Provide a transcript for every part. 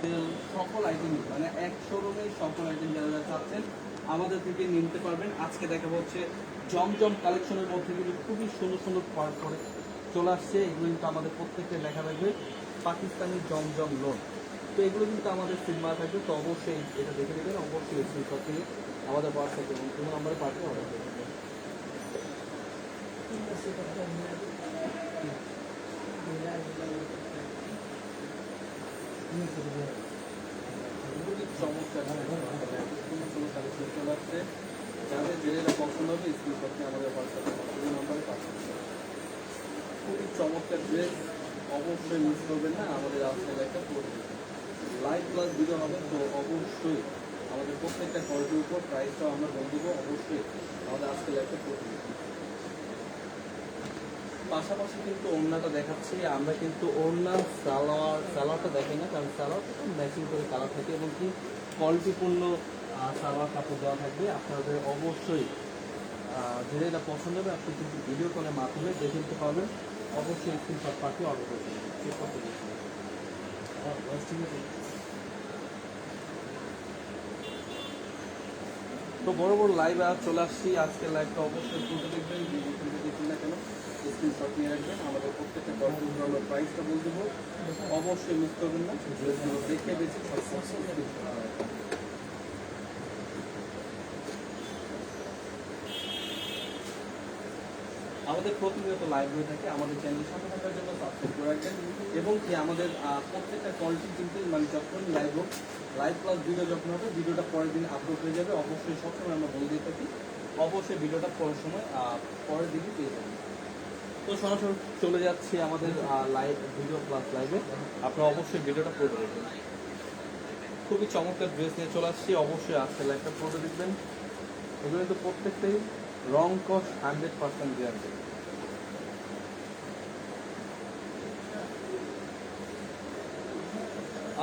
সকল আইটেম মানে এক শোরুমে সকল আইটেম যারা যারা চাচ্ছেন আমাদের থেকে নিতে পারবেন। আজকে দেখাবো হচ্ছে জমজম কালেকশনের মধ্যে কিন্তু খুবই সুন্দর সুন্দর পার্ট করে চলে আসছে। এগুলো কিন্তু আমাদের প্রত্যেকটা লেখা থাকবে পাকিস্তানি জমজম লোন। তো এগুলো কিন্তু আমাদের সিনেমা থাকবে, তো অবশ্যই এটা দেখে নেবেন। অবশ্যই স্ক্রিনশট নিয়ে আমাদের হোয়াটসঅ্যাপে এবং কোনো নাম্বারে পাঠিয়ে অর্ডার করে দেবেন। খুবই চমৎকার চলে আসছে। যাদের যেটা পছন্দ হবে স্ক্রিনশট নিয়ে আমাদের হোয়াটসঅ্যাপে কোনো নাম্বারে পাঠিয়ে দেবেন। খুবই চমৎকার ড্রেস, অবশ্যই মিস করবেন না। আমাদের আজকে একটা লাইভ প্লাস ভিডিও হবে, তো অবশ্যই আমাদের প্রত্যেকটা কোয়ালিটির উপর প্রাইসটাও আমরা বলে দেবো। অবশ্যই আমাদের আজকে একটা প্রতিনিধি পাশাপাশি কিন্তু ওড়নাটা দেখাচ্ছি আমরা, কিন্তু ওড়না সালোয়ারটা দেখি না, কারণ সালোয়ারটা ম্যাচিং করে কালার থাকে এবং কি কোয়ালিটিপূর্ণ সালোয়ার কাপড় দেওয়া থাকবে। আপনাদের অবশ্যই যেটা পছন্দ হবে আপনি কিন্তু ভিডিও কলের মাধ্যমে দেখে নিতে পারবেন। অবশ্যই স্ক্রিনশট পাঠিয়ে অর্ডার করতে হবে। তো বড় বড় লাইভ আর চলে আসছি। আজকের লাইভটা অবশ্যই তুলতে দেখবেন, দেখুন না কেন স্ক্রিনশট নিয়ে রাখবেন। আমাদের প্রত্যেকটা কোয়ালিটির আমরা প্রাইসটা বলে দেবো, অবশ্যই মিস করবেন না। দেখে বেশি আমাদের প্রতিনিয়ত লাইভ হয়ে থাকে। আমাদের চ্যানেল সাথে থাকার জন্য সাবস্ক্রাইব করে রাখবেন এবং কি আমাদের প্রত্যেকটা কোয়ালিটি কিন্তু মানে যখন লাইভ হোক, লাইভ প্লাস ভিডিও যখন হবে, ভিডিওটা পরের দিন আপলোড হয়ে যাবে। অবশ্যই সবসময় আমরা বলে দিয়ে থাকি, অবশ্যই ভিডিওটা পরের সময় পরের দিনই পেয়ে যাবেন। তো সরাসরি চলে যাচ্ছি আমাদের লাইভ ভিডিও প্লাস লাইভে। আপনারা অবশ্যই ভিডিওটা পড়ে দেখবেন। খুবই চমৎকার ড্রেস নিয়ে চলে আসছি। অবশ্যই আজকে লাইভটা পড়ে দেখবেন। এগুলো কিন্তু প্রত্যেকটাই রং কস 100% গ্যারান্টি।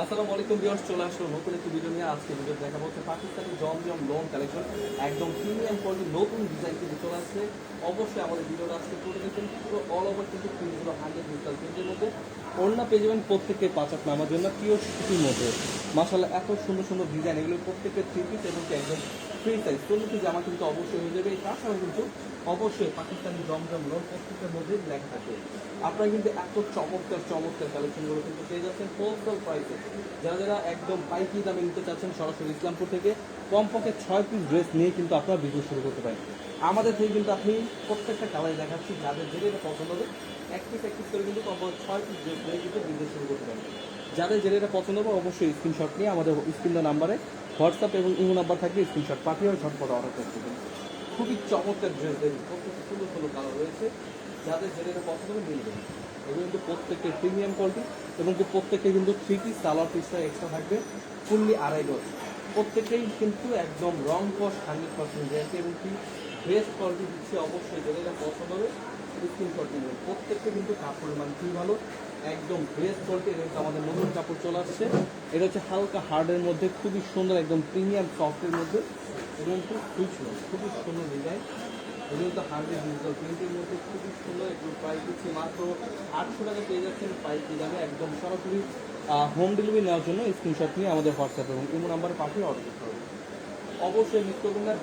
আসসালামু আলাইকুম ভিউয়ার্স, চলে আসলো নতুন একটি ভিডিও নিয়ে। আজকে ভিডিও দেখাবো হচ্ছে পাকিস্তানি জমজম লোন কালেকশন, একদম প্রিমিয়াম কোয়ালিটি নতুন ডিজাইন কিন্তু চলে আসছে। অবশ্যই আমাদের ভিডিওটা আজকে করে দেখবেন। পুরো অল ওভার কিন্তু প্রিন্টগুলো 100 ডিজিটাল প্রিন্টের মধ্যে। ওড়না পেয়ে যাবেন প্রত্যেককে 5 নামার জন্য পিওর সুতির মধ্যে। মাশাআল্লাহ এত সুন্দর সুন্দর ডিজাইন, এগুলো প্রত্যেকের 3 পিস এবং একদম ফ্রি সাইজ 40 পিস জামা কিন্তু অবশ্যই হয়ে যাবে। তাছাড়াও কিন্তু অবশ্যই পাকিস্তানি জমজম লোন প্রত্যেকের মধ্যে লেখা থাকে। আপনারা কিন্তু এত চমৎকার চমৎকার কালেকশনগুলো কিন্তু পেয়ে যাচ্ছেন হোলসেল প্রাইসে। যারা যারা একদম পাইকারি দামে নিতে চাচ্ছেন সরাসরি ইসলামপুর থেকে কমপক্ষে 6 পিস ড্রেস নিয়ে কিন্তু আপনারা বিজনেস শুরু করতে পারেন। আমাদের থেকে কিন্তু আপনি প্রত্যেকটা কালার দেখাচ্ছি, যাদের যেটা পছন্দ হবে এক পিস করে কিন্তু কমপক্ষে 6 পিস ড্রেস নিয়ে কিন্তু বিজনেস শুরু করতে পারেন। যাদের যেটা পছন্দ হবে অবশ্যই স্ক্রিনশট নিয়ে আমাদের স্ক্রিন নাম্বারে হোয়াটসঅ্যাপ এবং ইমো নাম্বার থাকবে, স্ক্রিনশট পাঠিয়ে ঝটপট অর্ডার করতে পারেন। খুবই চমৎকার ড্রেস দেখুন, প্রত্যেকটা সুন্দর সুন্দর কালার রয়েছে। যাদের যেটা পছন্দ হবে নিয়ে নেবেন। এগুলো কিন্তু প্রত্যেকের প্রিমিয়াম কোয়ালিটি এবং প্রত্যেকে কিন্তু 3 পিস সালোয়ার পিসটা এক্সট্রা থাকবে, ফুললি 2.5 গজ। প্রত্যেকেই কিন্তু একদম রং কস 100% গ্যারান্টি এবং কি বেস্ট কোয়ালিটি দিচ্ছে। অবশ্যই যেটা পছন্দ হবে স্ক্রিনশট নেবেন। প্রত্যেকটা কিন্তু কাপড়ের মান খুবই ভালো, একদম বেস্ট কোয়ালিটি। এটা কিন্তু আমাদের নতুন কাপড় চলে আসছে। এটা হচ্ছে হালকা হার্ডের মধ্যে, খুবই সুন্দর, একদম প্রিমিয়াম সফটের মধ্যে। এটা কিন্তু খুবই সুন্দর ডিজাইন। এগুলো কিন্তু 100 ডিজিটাল প্রিন্টের মধ্যে খুবই সুন্দর। একটু প্রাইস দিচ্ছি মাত্র 800 টাকা পেয়ে যাচ্ছেন পাইকারি দামে। একদম সরাসরি হোম ডেলিভারি নেওয়ার জন্য স্ক্রিনশট নিয়ে আমাদের হোয়াটসঅ্যাপ এবং ইমো নাম্বারে পাঠিয়ে অর্ডার করতে হবে। অবশ্যই মিস করবেন না,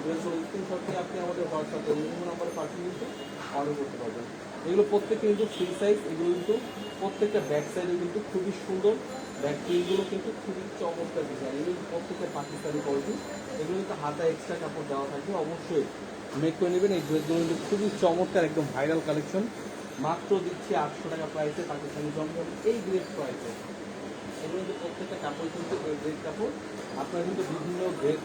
স্ক্রিনশট নিয়ে আপনি আমাদের হোয়াটসঅ্যাপ এবং ইমো নাম্বারে পাঠিয়ে কিন্তু অর্ডার করতে পারবেন। এগুলো প্রত্যেকটা কিন্তু ফ্রি সাইজ। এগুলো কিন্তু প্রত্যেকটা ব্যাক সাইডে কিন্তু খুবই সুন্দর, ব্যাক প্রিন্টগুলো কিন্তু খুবই চমৎকার ডিজাইন। এগুলো প্রত্যেকটা পাকিস্তানি কোয়ালিটি। এগুলো কিন্তু হাতা এক্সট্রা কাপড় দেওয়া থাকবে। অবশ্যই মেক করে নেবেন। এই ড্রেসগুলো কিন্তু খুবই চমৎকার, একদম ভাইরাল কালেকশন। মাত্র দিচ্ছি 800 টাকা প্রাইসে পাকিস্তানি জমজম এই গ্রেড প্রাইসে। এগুলো কিন্তু প্রত্যেকটা কাপড় কিন্তু এই গ্রেড কাপড়। আপনারা কিন্তু বিভিন্ন গ্রেড,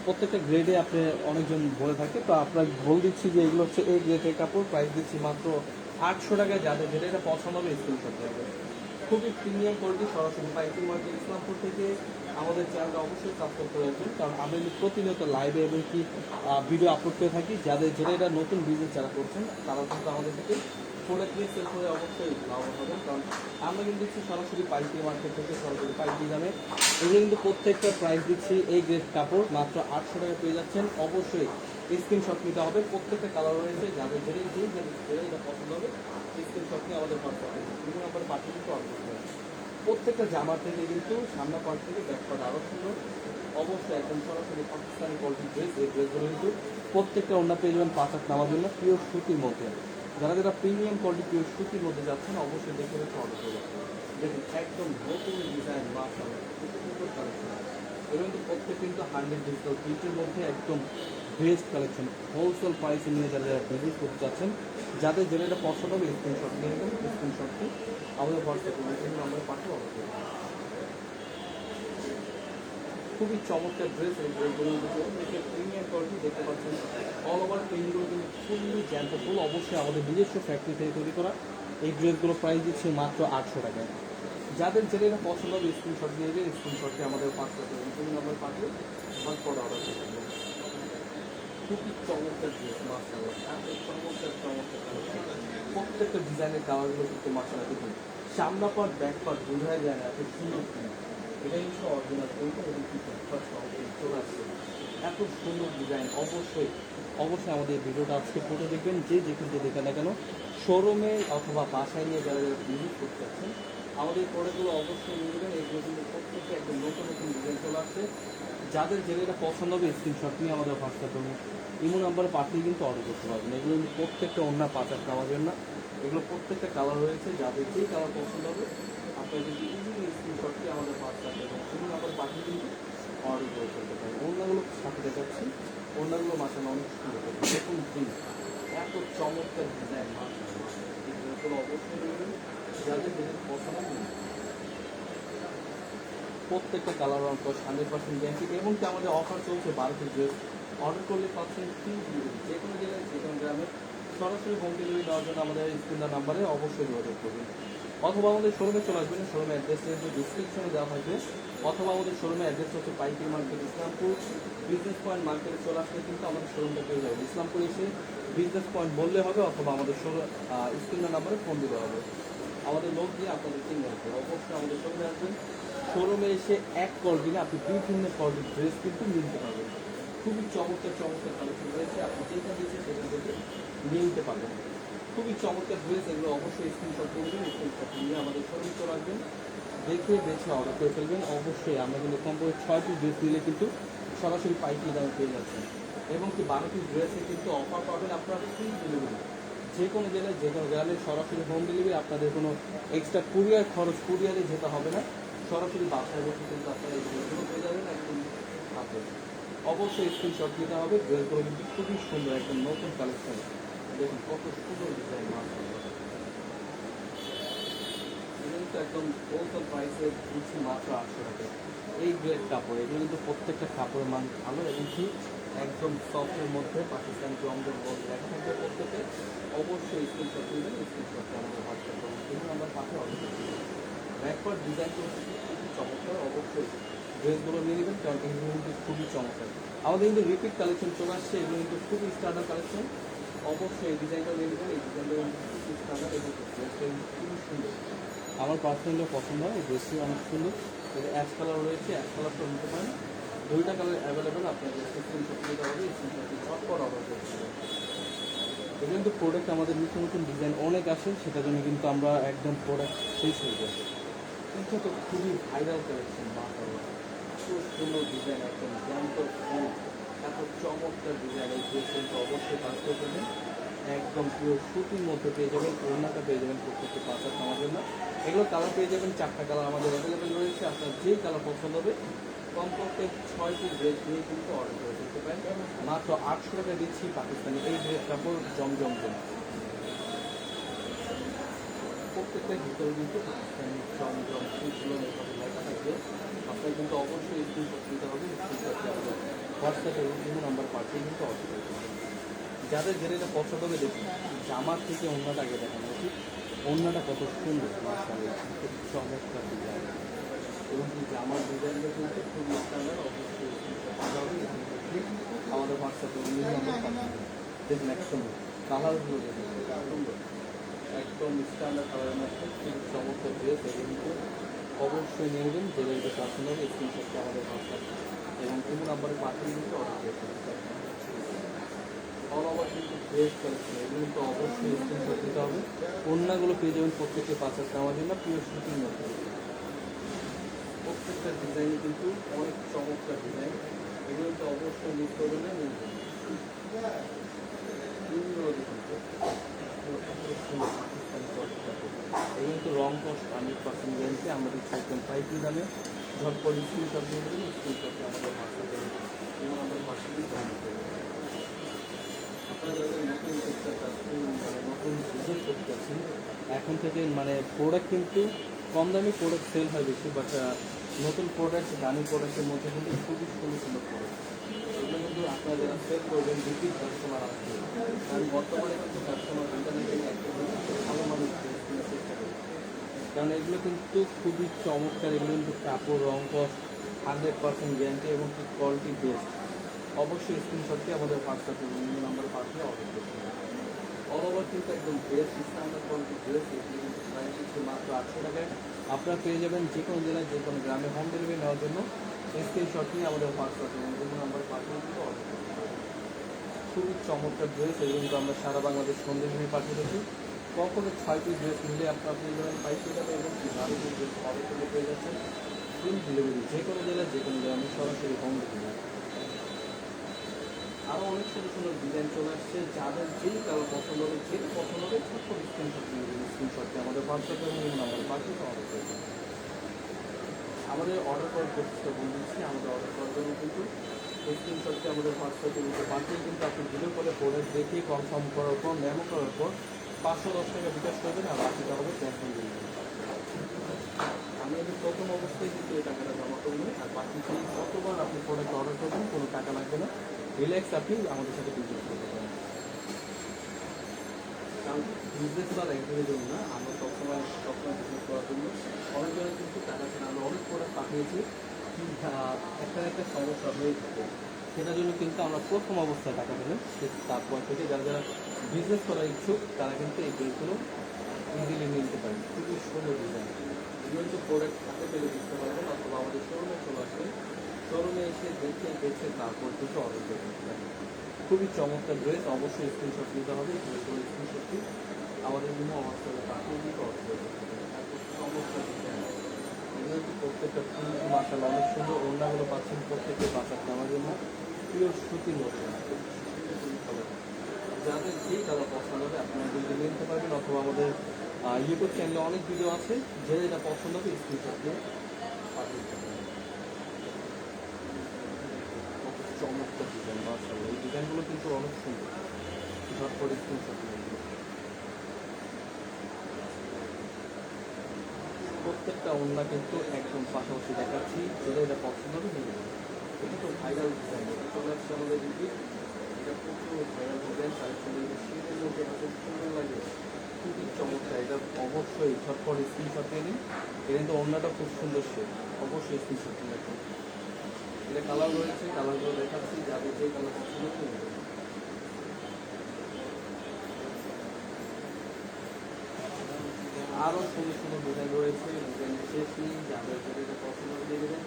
প্রত্যেকটা গ্রেডে আপনি অনেকজন বলে থাকে, তো আপনার বলে দিচ্ছি যে এগুলো হচ্ছে এই গ্রেডের কাপড়। প্রাইস দিচ্ছি মাত্র 800 টাকায়। যাদের যেটা পছন্দ হবে স্ক্রিনশট দেবেন। খুবই প্রিমিয়াম কোয়ালিটি, সরাসরি পাইকারি মার্কেট ইসলামপুর থেকে। আমাদের চ্যানেলটা অবশ্যই সাবস্ক্রাইব করে রাখবেন, কারণ আমরা প্রতিনিয়ত লাইভে এবং কি ভিডিও আপলোড করে থাকি। যাদের যেটা নতুন বিজনেস যারা করছেন তারা কিন্তু আমাদের থেকে প্রোডাক্ট নিয়ে সেল করে অবশ্যই লাভবান হবেন, কারণ আমরা কিন্তু দিচ্ছি সরাসরি পাইকারি মার্কেট থেকে সরাসরি পাইকারি দামে। এগুলো কিন্তু প্রত্যেকটা প্রাইস দিচ্ছি এই গ্রেড কাপড় মাত্র 800 টাকা পেয়ে যাচ্ছেন। অবশ্যই স্ক্রিনশট নিতে হবে। প্রত্যেকটা কালার রয়েছে, যাদের যেটা পছন্দ হবে স্ক্রিনশট নিয়ে আমাদের হোয়াটসঅ্যাপে নাম্বার পাঠিয়ে কিন্তু অর্ডার করতে হবে। প্রত্যেকটা জামার থেকে কিন্তু সামনে পার্ট থেকে ব্যাক পার্ট আরও সুন্দর। অবশ্যই একদম সরাসরি পাকিস্তানি কোয়ালিটির ড্রেস, এই ড্রেসগুলো কিন্তু প্রত্যেকটা অন্য পেয়ে যাবেন 5 হাত নামার জন্য পিওর সুতির মধ্যে। যারা যারা প্রিমিয়াম কোয়ালিটি পিওর সুতির মধ্যে যাচ্ছেন অবশ্যই দেখে রেখে অর্ডার করবেন। দেখুন একদম নতুন ডিজাইন, মাশাআল্লাহ খুব সুন্দর কালেকশন। এবং কিন্তু প্রত্যেক কিন্তু 100 ডিজিটাল প্রিন্টের মধ্যে একদম বেস্ট কালেকশন। হোলসেল প্রাইসে নিয়ে যারা যারা বিজনেস করতে চাচ্ছেন, যাদের যেটা পছন্দ হবে স্ক্রিনশট নিয়ে নেবেন। স্ক্রিনশটটি আমাদের হোয়াটসঅ্যাপে আমরা পাঠিয়ে অর্ডার করবেন। খুবই চমৎকার ড্রেস, এই ড্রেসগুলো দেখে প্রিমিয়াম কোয়ালিটি দেখতে পাচ্ছেন। অল ওভার প্রিন্টগুলো কিন্তু ফুললি জ্যান্তফুল, অবশ্যই আমাদের নিজস্ব ফ্যাক্টরি থেকে তৈরি করা। এই ড্রেসগুলো প্রাইস দিচ্ছে মাত্র 800 টাকায়। যাদের যেটা পছন্দ হবে স্ক্রিনশট নিয়ে নেবে, স্ক্রিনশটটি আমাদের হোয়াটসঅ্যাপে নাম্বার পাঠিয়ে পরে অর্ডার করতে হবে। খুবই চমৎকার ড্রেস, মাশাআল্লাহ এত চমৎকার প্রত্যেকটা ডিজাইনের কালারগুলো কিন্তু মাশাআল্লাহ দেখুন। সামনা পার্ট ব্যাক পার্ট বোঝাই যায় না এত সুন্দর। এটা কিন্তু অরিজিনাল কোনটা এবং কি চলে আসছে এত সুন্দর ডিজাইন। অবশ্যই আমাদের ভিডিওটা আজকে ফটো দেখবেন, যে কিন্তু দেখেন না কেন শোরুমে অথবা বাসায় নিয়ে যারা যারা ভিজিট করতে চাচ্ছেন আমাদের প্রোডাক্টগুলো অবশ্যই নিয়ে নেবেন। এইগুলো কিন্তু প্রত্যেকটা একদম নতুন ডিজাইন চলে আসছে। যাদের যেটা পছন্দ হবে স্ক্রিনশট নিয়ে আমাদের হোয়াটসঅ্যাপে ইমো নাম্বারে পাঠিয়ে কিন্তু অর্ডার করতে পারবেন। এগুলো কিন্তু প্রত্যেকটা অন্য 5 হাত নামার জন্য। এগুলো প্রত্যেকটা কালার রয়েছে, যাদের যেই কালার পছন্দ হবে আপনারা কিন্তু ইজিলি স্ক্রিনশটটি আমাদের হোয়াটসঅ্যাপে এবং ইমো নাম্বারে পাঠিয়ে কিন্তু অর্ডার করে ফেলতে পারেন। অন্যগুলো সাথে দেখাচ্ছি, অন্যগুলো মাসানো অনেক সুন্দর দেখুন প্রিন্ট এত চমৎকার ডিজাইন। মাসানো এই ড্রেসগুলো অবশ্যই নেবেন, যাদের যেটা পছন্দ হবে প্রত্যেকটা কালার রং 100% গ্যারান্টি। এবং কি আমাদের অফার চলছে 12টি ড্রেস অর্ডার করলে পাচ্ছেন ফ্রি ডেলিভারি। যে কোনো জেলায় যে কোনো গ্রামে সরাসরি হোম ডেলিভারি দেওয়ার জন্য আমাদের স্ক্রিনার নাম্বারে অবশ্যই যোগাযোগ করবেন। অথবা আমাদের শোরুমে চলে আসবেন, শোরুমের অ্যাড্রেসটা কিন্তু ডিসক্রিপশনে দেওয়া থাকবে। অথবা আমাদের শোরুমের অ্যাড্রেস হচ্ছে পাইকারি মার্কেট ইসলামপুর বিজনেস পয়েন্ট মার্কেটে চলে আসলে কিন্তু আমাদের শোরুমটা পেয়ে যাবে। ইসলামপুর এসে বিজনেস পয়েন্ট বললে হবে, অথবা আমাদের স্ক্রিনার নাম্বারে ফোন দিতে হবে। আমাদের লোক দিয়ে আপনাদের কিনে আসবে। অবশ্যই আমাদের শোরুমে আসবেন। শোরুমে এসে এক কল দিলে আপনি বিভিন্ন কোয়ালিটির ড্রেস কিন্তু নিতে পারবেন। খুবই চমৎকার কালেকশন রয়েছে, আপনি যেটা দিয়েছে সেটা থেকে নিয়ে নিতে পারবেন। খুবই চমৎকার ড্রেস, এগুলো অবশ্যই স্ক্রিনশট করবেন। স্ক্রিনশট নিয়ে আমাদের শোরুমে চলে আসবেন, দেখে বেছে অর্ডার করে ফেলবেন। অবশ্যই আমরা কিন্তু কমপক্ষে 6টি ড্রেস নিলে কিন্তু সরাসরি পাইকারি দামে পেয়ে যাচ্ছেন। এবং কি 12টি ড্রেসে কিন্তু অফার পাবেন আপনারা ফ্রি ডেলিভারি। যে কোনো জেলায় যে কোনো গ্রামে সরাসরি হোম ডেলিভারি, আপনাদের কোনো এক্সট্রা কুরিয়ার খরচ, কুরিয়ারে যেতে হবে না, সরাসরি বাসায় বসে কিন্তু আপনারা এই ড্রেসগুলো পেয়ে যাবেন একদম হাতে। অবশ্যই স্ক্রিনশট দিতে হবে। ড্রেসগুলো কিন্তু খুবই সুন্দর, একদম নতুন কালেকশন। দেখুন কত সুন্দর ডিজাইন, মাশাআল্লাহ কিন্তু একদম হোলসেল প্রাইসে দিচ্ছি মাত্র 800 টাকা। এই গ্রেড কাপড়, এগুলো কিন্তু প্রত্যেকটা কাপড়ের মান ভালো এবং কি একদম সফটের মধ্যে পাকিস্তানি জমজম বলে দেখা থাকবে প্রত্যেকে। অবশ্যই স্ক্রিনশট দিবেন, স্ক্রিনশটটা আমাদের হোয়াটসঅ্যাপ করুন, কিন্তু আমরা পাঠিয়ে অর্ডার করতে ব্যাকওয়ার্ড ডিজাইন করছি খুবই চমৎকার। অবশ্যই ড্রেসগুলো নিয়ে নেবেন, কারণ এগুলো কিন্তু খুবই চমৎকার। আমাদের কিন্তু রিপিট কালেকশন চলে আসছে, এগুলো কিন্তু খুবই স্ট্যান্ডার্ড কালেকশন। অবশ্যই এই ডিজাইনটাও নিয়ে নেবেন, এই ডিজাইনটা খুবই স্ট্যান্ডার্ড এবং ড্রেসটা খুবই সুন্দর। আমার পার্সোনালি পছন্দ হয়, এই ড্রেসটি অনেক সুন্দর। এটা অ্যাশ কালার রয়েছে, অ্যাশ কালারটা নিতে পারেন। দুইটা কালার অ্যাভেলেবেল, আপনাদের স্ক্রিনশট নিতে হবে, স্ক্রিনশটটি ঝটপট অর্ডার করতে হবে। এগুলো কিন্তু প্রোডাক্ট আমাদের নতুন ডিজাইন অনেক আসে, সেটার জন্য কিন্তু আমরা একদম প্রোডাক্ট শেষ হয়ে যায়। কিন্তু তো খুবই ভাইরাল কালেকশন, মাশাআল্লাহ খুব সুন্দর ডিজাইন, একদম জ্যান্ত ফুল এত চমৎকার ডিজাইন। এই ড্রেস কিন্তু অবশ্যই কাজ করে দেবেন, একদম পুরো সুতির মধ্যে পেয়ে যাবেন। ওড়নাটা পেয়ে যাবেন প্রত্যেকটি 5 হাত নামার জন্য। এগুলো কালার পেয়ে যাবেন, 4টা কালার আমাদের অ্যাভেলেবেল রয়েছে। আপনার যেই কালার পছন্দ হবে কমপক্ষে 6টি ড্রেস নিয়ে কিন্তু অর্ডার করে দিতে পারেন। মাত্র 800 টাকা দিচ্ছি পাকিস্তানি এই ড্রেস কাপড় জমজম। প্রত্যেকটা ভিতরে কিন্তু পাকিস্তানি জমজম সুইচগুলো এভাবে লেখা থাকবে। আপনার কিন্তু অবশ্যই স্ক্রিনশট দিতে হবে, স্ক্রিনশটটি আমাদের হোয়াটসঅ্যাপে বিভিন্ন নাম্বার পাঠিয়ে কিন্তু অর্ডার করতে হবে। যাদের যেটা পছন্দ হবে দেখুন, জামার থেকে অন্যটা আগে দেখানো উচিত। অন্যটা কত সুন্দর, মাশাআল্লাহ খুব চমৎকার ডিজাইন। এবং এই জামার ডিজাইনটা কিন্তু খুবই স্ট্যান্ডার্ড। অবশ্যই আমাদের হোয়াটসঅ্যাপে নাম্বার পাঠিয়ে দেখুন, একদম কালারগুলো দেখুন সুন্দর, একদম স্ট্যান্ডার্ড কালারের মধ্যে খুব চমৎকার ড্রেস। এগুলো কিন্তু অবশ্যই নিয়ে নেবেন, যেটা পছন্দ হবে স্ক্রিনশটটি আমাদের হোয়াটসঅ্যাপ এবং কোনো নাম্বারে পাঠিয়ে কিন্তু অর্ডার করে ফেলতে হবে। অল ওভার কিন্তু ড্রেস কালেকশন, এগুলো কিন্তু অবশ্যই স্ক্রিনশট দিতে হবে। অন্যগুলো পেয়ে যাবেন প্রত্যেককে 5 হাত নেওয়ার জন্য পিওর শুটিং মধ্যে। প্রত্যেকটা ডিজাইন কিন্তু অনেক চমৎকার ডিজাইন, এগুলো তো অবশ্যই মিস করবেন না। এগুলো কিন্তু রং কস্ট 100% গ্যারেন্টি, আমরা দিচ্ছি একদম পাইকারি দামে। ঝটপট স্ক্রিনশট দিয়ে দেবেন, স্ক্রিনশটে আমাদের হোয়াটসঅ্যাপে এবং আমাদের হোয়াটসঅ্যাপে জমা করবেন। আপনারা যাদের নতুন করতে চাচ্ছেন, মানে নতুন বিজনেস করতে চাচ্ছেন, এখন থেকে মানে প্রোডাক্ট কিন্তু কম দামি প্রোডাক্ট সেল হয় বেশি, বাট নতুন প্রোডাক্ট দামি প্রোডাক্টের মধ্যে কিন্তু খুবই সুন্দর সুন্দর প্রোডাক্ট, এগুলো কিন্তু আপনারা যারা সেল করবেন রিপিট কাস্টমার আসবে। কারণ বর্তমানে কিন্তু কাস্টমার ইন্টারনেটে অ্যাক্টিভ ভালো মানুষ চেষ্টা করে, কারণ এগুলো কিন্তু খুবই চমৎকার, এগুলো কিন্তু কাপড় রং কস্ট 100% গ্যারান্টি এবং কি কোয়ালিটি বেস্ট। অবশ্যই স্ক্রিনশটটি আমাদের হোয়াটসঅ্যাপে বিভিন্ন নাম্বার পাঠিয়ে অর্ডার করতে হবে। অল ওভার কিন্তু একদম বেস্ট স্ট্যান্ডার্ড কোয়ালিটি ড্রেস, এগুলো কিন্তু প্রাইস হচ্ছে মাত্র 800 টাকায়। আপনারা পেয়ে যাবেন যে কোনো জেলায় যে কোনো গ্রামে হোম ডেলিভারি নেওয়ার জন্য স্ক্রিনশট নিয়ে আমাদের হোয়াটসঅ্যাপে বিভিন্ন নাম্বার পাঠিয়ে কিন্তু অর্ডার করতে হবে। খুবই চমৎকার ড্রেস, এগুলো কিন্তু আমরা সারা বাংলাদেশ হোম ডেলিভারি পাঠিয়ে থাকি। কখনো 6টি ড্রেস নিলে আপনারা পেয়ে যাবেন 22 টাকা এবং 12টি ড্রেস অর্ডার করে পেয়ে যাচ্ছেন ফ্রি ডেলিভারি, যে কোনো জেলায় যে কোনো গ্রামে সরাসরি হোম ডেলিভারি। আরও অনেক সুন্দর সুন্দর ডিজাইন চলে আসছে, যাদের যেই কালার পছন্দ হবে, যেটা পছন্দ হবে ছোট্ট স্ক্রিনশট নিয়ে দেবেন, স্ক্রিনশটটি আমাদের হোয়াটসঅ্যাপে এবং আমাদের পাঠিয়ে অর্ডার করে দেবেন। আমাদের অর্ডার করার প্রসেসটা বলে দিচ্ছি। আমাদের অর্ডার করার জন্য কিন্তু স্ক্রিনশটটি আমাদের হোয়াটসঅ্যাপে নিতে পাঠিয়ে কিন্তু আপনি ভিডিও কলে প্রোডাক্ট দেখিয়ে কনফার্ম করার পর মেমো করার পর 510 টাকা বিকাশ করবেন, আর বাকিটা হবে ক্যাশ অন ডেলিভারি। আমি কিন্তু প্রথম অবস্থায় কিন্তু এই টাকাটা জমা করবেন, আর বাকি কতবার আপনি প্রোডাক্ট অর্ডার করবেন কোনো টাকা লাগবে না, রিল্যাক্স আপনি আমাদের সাথে বিজনেস করতে পারেন। কারণ বিজনেস করার একদিনের জন্য না, আমরা সবসময় বিজনেস করার জন্য অনেকজনের কিন্তু টাকা ছাড়া আমরা অনেক প্রোডাক্ট পাঠিয়েছি, একটা একটা সমস্যা হয়ে থাকে, সেটার জন্য কিন্তু আমরা প্রথম অবস্থায় টাকা দেবেন, তারপর থেকে যারা যারা বিজনেস করার ইচ্ছুক তারা কিন্তু এই ড্রেসগুলো ইজিলি নিতে পারেন। খুবই সুন্দর ডিজাইন, এগুলো কিন্তু প্রোডাক্ট হাতে পেলে বুঝতে পারবেন, অথবা আমাদের শোরুমে চলে আসবেন, শোরুমে এসে দেখে দেখে তারপর কিন্তু অর্ডার করতে পারেন। খুবই চমৎকার ড্রেস, অবশ্যই স্ক্রিনশট নিতে হবে, স্ক্রিনশটটি আমাদের জন্য হোয়াটসঅ্যাপে পাঠিয়ে দিতে অর্ডার করতে পারেন। চমৎকার ডিজাইন, এগুলো কিন্তু প্রত্যেকটা ফুল মাশাআল্লাহ অনেক সুন্দর, ওড়নাগুলো পাচ্ছেন প্রত্যেকটা বাচ্চার আমার জন্য পিওর সুতির মধ্যে। যাদের যেই কালার পছন্দ হবে আপনারা ভিডিও নিতে পারবেন, অথবা আমাদের ইউটিউব চ্যানেলে অনেক ভিডিও আছে, যে যেটা পছন্দ হবে স্ক্রিনশট দিয়ে পাঠিয়ে দিতে পারেন। চমৎকার ডিজাইন মাশাআল্লাহ, এই ডিজাইনগুলো কিন্তু অনেক সুন্দর, ঝটপট স্ক্রিনশট নিয়ে নেবেন। প্রত্যেকটা ওড়না কিন্তু একদম পাশাপাশি দেখাচ্ছি, যেটা এটা পছন্দ হবে নিয়ে নেবেন। এটা তো ভাইরাল ডিজাইন, এটা চলে আসছে আমাদের দিদি, এটা প্রচুর ভাইরাল ডিজাইন, তার সঙ্গে শীতের মধ্যে এটা খুব সুন্দর লাগে, খুবই চমৎকার। এটা অবশ্যই ঝটপট স্ক্রিনশট নিয়ে নিন, এটা কিন্তু ওড়নাটা খুব সুন্দর শেড, অবশ্যই স্ক্রিনশট নিয়ে রাখুন। এটা কালার রয়েছে, কালারগুলো দেখাচ্ছি, যাদের যে কালার পছন্দ নিয়ে নেবেন। আরও সুন্দর সুন্দর ডিজাইন রয়েছে, ডিজাইন শেষ নেই, যাদের যেটা পছন্দ দিয়ে দেবেন।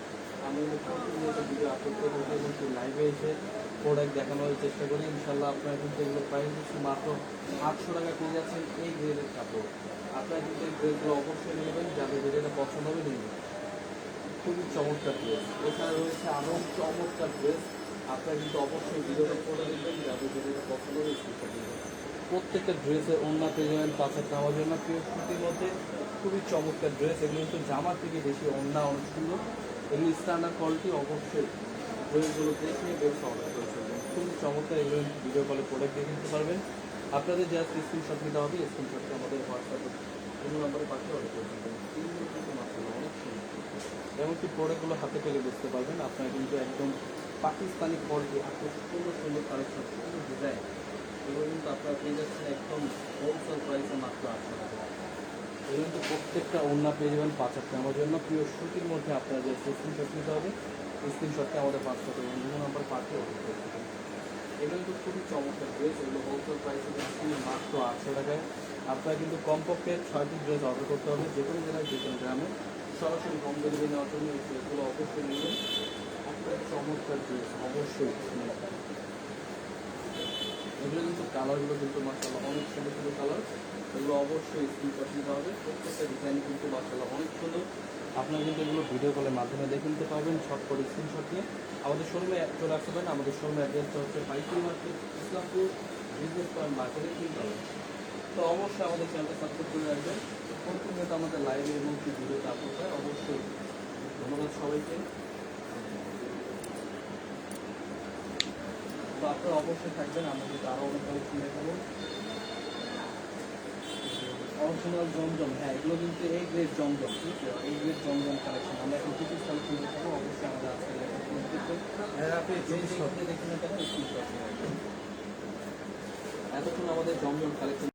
আমি প্রতিনিয়ত ভিডিও আপলোড করে থাকি এবং লাইভে এসে প্রোডাক্ট দেখানোর চেষ্টা করি, ইনশাল্লাহ আপনারা কিন্তু এগুলো প্রাইস দিচ্ছি মাত্র 800 টাকা পেয়ে যাচ্ছেন এই গ্রেডের কাপড়। আপনারা কিন্তু এই ড্রেসগুলো অবশ্যই নেবেন, যাদের যেটা পছন্দ হবে নিয়ে নেবেন। খুবই চমৎকার ড্রেস, এছাড়া রয়েছে আরও চমৎকার ড্রেস, আপনারা কিন্তু অবশ্যই ভিডিওটা করে দেবেন, যাদের যেটা পছন্দ হবে স্ক্রিনশট নেবেন। প্রত্যেকটা ড্রেসের ওড়না পেয়ে যাবেন পাঁচের নামার জন্য পিওর সুতির মধ্যে, খুবই চমৎকার ড্রেস, এগুলো কিন্তু জামার থেকে বেশি ওড়না অনেক সুন্দর, এগুলো স্ট্যান্ডার্ড কোয়ালিটি। অবশ্যই ড্রেসগুলো দেখে বেশ অর্ডার করে ফেলবেন, খুবই চমৎকার, এগুলো ভিডিও কলে প্রোডাক্ট দেখে নিতে পারবেন। আপনাদের জাস্ট স্ক্রিনশট নিতে হবে, স্ক্রিনশটটা আমাদের হোয়াটসঅ্যাপে কোনো নাম্বারে পাঠিয়ে অর্ডার করে ফেলবেন। কিন্তু মাসাল্লাহ অনেক সুন্দর, এমনকি প্রোডাক্টগুলো হাতে পেলে বুঝতে পারবেন, আপনারা কিন্তু একদম পাকিস্তানি কোয়ালিটি, এত সুন্দর সুন্দর কালেকশন, সুন্দর ডিজাইন, এগুলো কিন্তু আপনারা পেয়ে যাচ্ছেন একদম হোলসেল প্রাইসে মাত্র 800 টাকা। এগুলো কিন্তু প্রত্যেকটা ওড়না পেয়ে যাবেন 5 আমার জন্য পিওর সুতির মধ্যে। আপনারা যে স্ক্রিনশট নিতে হবে, স্ক্রিনশটটা আমাদের হোয়াটসঅ্যাপে বিভিন্ন নাম্বার পাঠিয়ে অর্ডার করে দেবেন। এগুলো কিন্তু খুবই চমৎকার ড্রেস, এগুলো হোলসেল প্রাইসে দিচ্ছি মাত্র 800 টাকায়। আপনারা কিন্তু কমপক্ষে 6টি ড্রেস অর্ডার করতে হবে, যে কোনো জেলায় যে কোনো গ্রামে সরাসরি হোম ডেলিভারি নেওয়ার জন্য এই ড্রেসগুলো অবশ্যই নেবেন। একটা চমৎকার ড্রেস অবশ্যই, এগুলো কিন্তু কালারগুলো কিন্তু মাশাআল্লাহ অনেক সুন্দর সুন্দর কালার, এগুলো অবশ্যই স্ক্রিনশট নিতে হবে। প্রত্যেকটা ডিজাইন কিন্তু মাশাআল্লাহ অনেক সুন্দর, আপনারা কিন্তু এগুলো ভিডিও কলের মাধ্যমে দেখে নিতে পারবেন, শর্ট করে স্ক্রিনশট নিয়ে আমাদের শোরুমে চলে আসতে পারেন। আমাদের শোরুমের অ্যাড্রেসটা হচ্ছে পাইকারি মার্কেট, ইসলামপুর বিজনেস পয়েন্ট মার্কেটের ঠিক। তো অবশ্যই আমাদের চ্যানেলটা সাবস্ক্রাইব করে রাখবেন। প্রতিনিয়ত আমাদের লাইভে এবং কি ভিডিওতে আপলোড হয়। অবশ্যই ধন্যবাদ সবাইকে। তো আপনারা অবশ্যই থাকবেন, আমরা কিন্তু আরও অনেক কালেকশন দেখাবো। অরিজিনাল জমজম, হ্যাঁ এগুলো কিন্তু এই গ্রেড জমজম, ঠিক আছে, এই গ্রেড জমজম কালেকশন। আমরা এখন কিছু কালেকশন দেখাবো। অবশ্যই আমাদের আজকে আপনি যে দেখুন না কেন, এতক্ষণ আমাদের জমজম কালেকশন